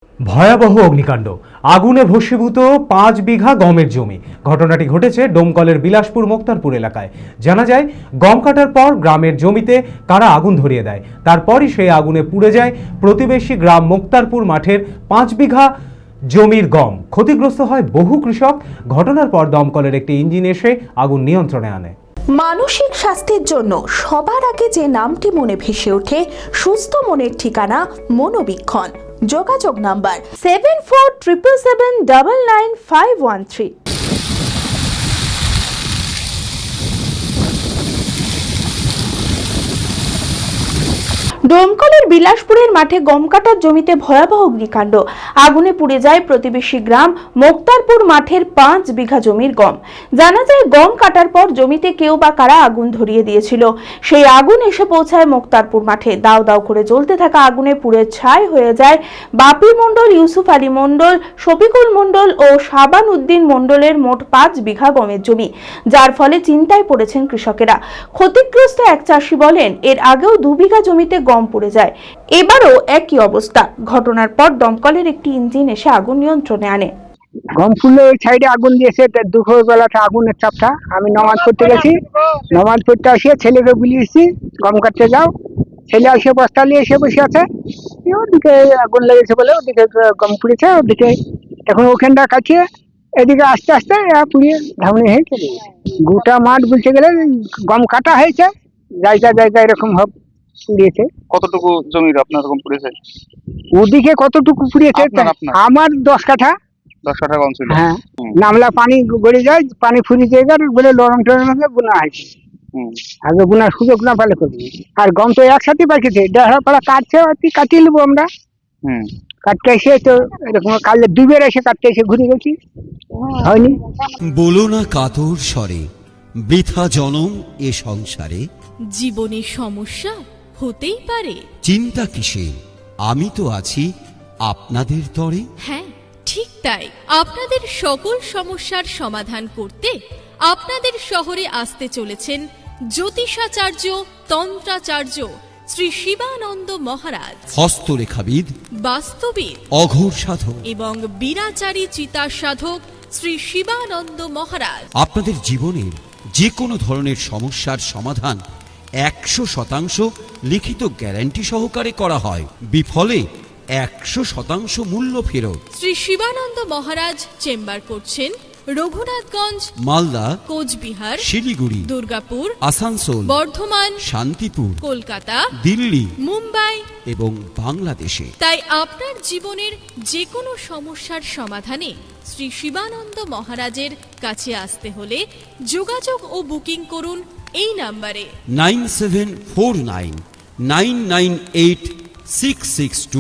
ভয়াবহ অগ্নিকাণ্ড, আগুনে ভস্মীভূত 5 বিঘা গমের জমি। ঘটনাটি ঘটেছে ডোমকলের বিলাসপুর মোক্তারপুর এলাকায়। জানা যায়, গম কাটার পর গ্রামের জমিতে কারা আগুন ধরিয়ে দেয়। তারপরই সেই আগুনে পুড়ে যায় প্রতিবেশী গ্রাম মোক্তারপুর মাঠের 5 বিঘা জমির গম। ক্ষতিগ্রস্ত হয় বহু কৃষক। ঘটনার পর দমকলের একটি ইঞ্জিন এসে আগুন নিয়ন্ত্রণে আনে। মানসিক স্বাস্থ্যের জন্য সবার আগে যে নামটি মনে ভেসে ওঠে, সুস্থ মনের ঠিকানা মনোবীক্ষণ। যোগাযোগ নাম্বার 7477799513। ডোমকলের বিলাসপুরের মাঠে গম কাটার জমিতে ভয়াবহ অগ্নিকাণ্ড। আগুনে পুড়ে যায় প্রতিবেশী গ্রাম মোক্তারপুর মাঠের 5 বিঘা জমির গম। জানা যায়, গম কাটার পর জমিতে কেউ বা কারা আগুন ধরিয়ে দিয়েছিল। সেই আগুন এসে পৌঁছায় মোক্তারপুর মাঠে। দাউ দাউ করে জ্বলতে থাকা আগুনে পুড়ে ছাই হয়ে যায় বাপি মণ্ডল, ইউসুফ আলী মণ্ডল, শফিকুল মণ্ডল ও শাবান উদ্দিন মণ্ডলের মোট 5 বিঘা গমের জমি, যার ফলে চিন্তায় পড়েছেন কৃষকেরা। ক্ষতিগ্রস্ত এক চাষি বলেন, এর আগেও 2 বিঘা জমিতে গম পড়ে যায়, এবারও একই অবস্থা। ঘটনার পর দমকলের একটি ইঞ্জিন এসে আগুন নিয়ন্ত্রণে আনে। গম ফুলে ওই সাইডে আগুন দিয়েছে। দুপুর বেলাটা আগুনের চাপটা, আমি নামাজ পড়তে গেছি, নামাজ পড়তে আসিয়ে ছেলেকে বুলিয়েছি গম কাটতে যাও। ছেলে এসে বস্তা নিয়ে এসে বসে আছে। ওদিকে আগুন লেগেছে বলে ওদিকে গম পুড়েছে, ওদিকে এখন ওখানটা কাটিয়ে এদিকে আস্তে আস্তে পুড়িয়ে ধামনি হয়ে চলে গেছে। গোটা মাঠ বলতে গেলে গম কাটা হয়েছে, জায়গা জায়গা এরকম হোক পুড়িয়েছে। কতটুকু জমির আপনার এরকম পুড়েছে? ওদিকে কতটুকু পুড়িয়েছে? আমার 10 কাঠা। 10 কাঠা গম ছিল। হ্যাঁ, নামলা পানি গড়ে যায়, পানি ফুরিয়ে যায় বলে লরম টরম বোনা হয়েছে। আগে বোনার সুযোগ না পেলে করবি। আর গম তো একসাথে পাইছে, দেড় পাড়া কাটছে, কাটিয়ে নেবো আমরা। কাটতে এসে তো এরকম কালে 2 বের এসে কাটতে এসে ঘুরে গেছি, হয়নি। বলো না কাতর স্বরে, বৃথা জনম এ সংসারে। জীবনের সমস্যা হতেই পারে, চিন্তা কিসের, আমি তো আছি আপনাদের তরে। হ্যাঁ ঠিক তাই, আপনাদের সকল সমস্যার সমাধান করতে আপনাদের শহরে আসতে চলেছেন জ্যোতিষাচার্য তন্ত্রাচার্য শ্রী শিবানন্দ মহারাজ, হস্তরেখাবিদ, বাস্তবিদ, অঘোর সাধক এবং বীরাচারী চিতা সাধক শ্রী শিবানন্দ মহারাজ। আপনাদের জীবনের যে কোনো ধরনের সমস্যার সমাধান 100% লিখিত গ্যারান্টি সহকারে করা হয়। বিফলে 100% মূল্য ফেরত। শ্রী শিবানন্দ মহারাজ চেম্বার করছেন রঘুনাথগঞ্জ, মালদা, কোচবিহার, শিলিগুড়ি, দুর্গাপুর, আসানসোল, বর্ধমান, শান্তিপুর, কলকাতা, দিল্লি, মুম্বাই এবং বাংলাদেশে। তাই আপনার জীবনের যে কোনো সমস্যার সমাধানে শ্রী শিবানন্দ মহারাজের কাছে আসতে হলে যোগাযোগ ও বুকিং করুন এই নাম্বারে 9749998662।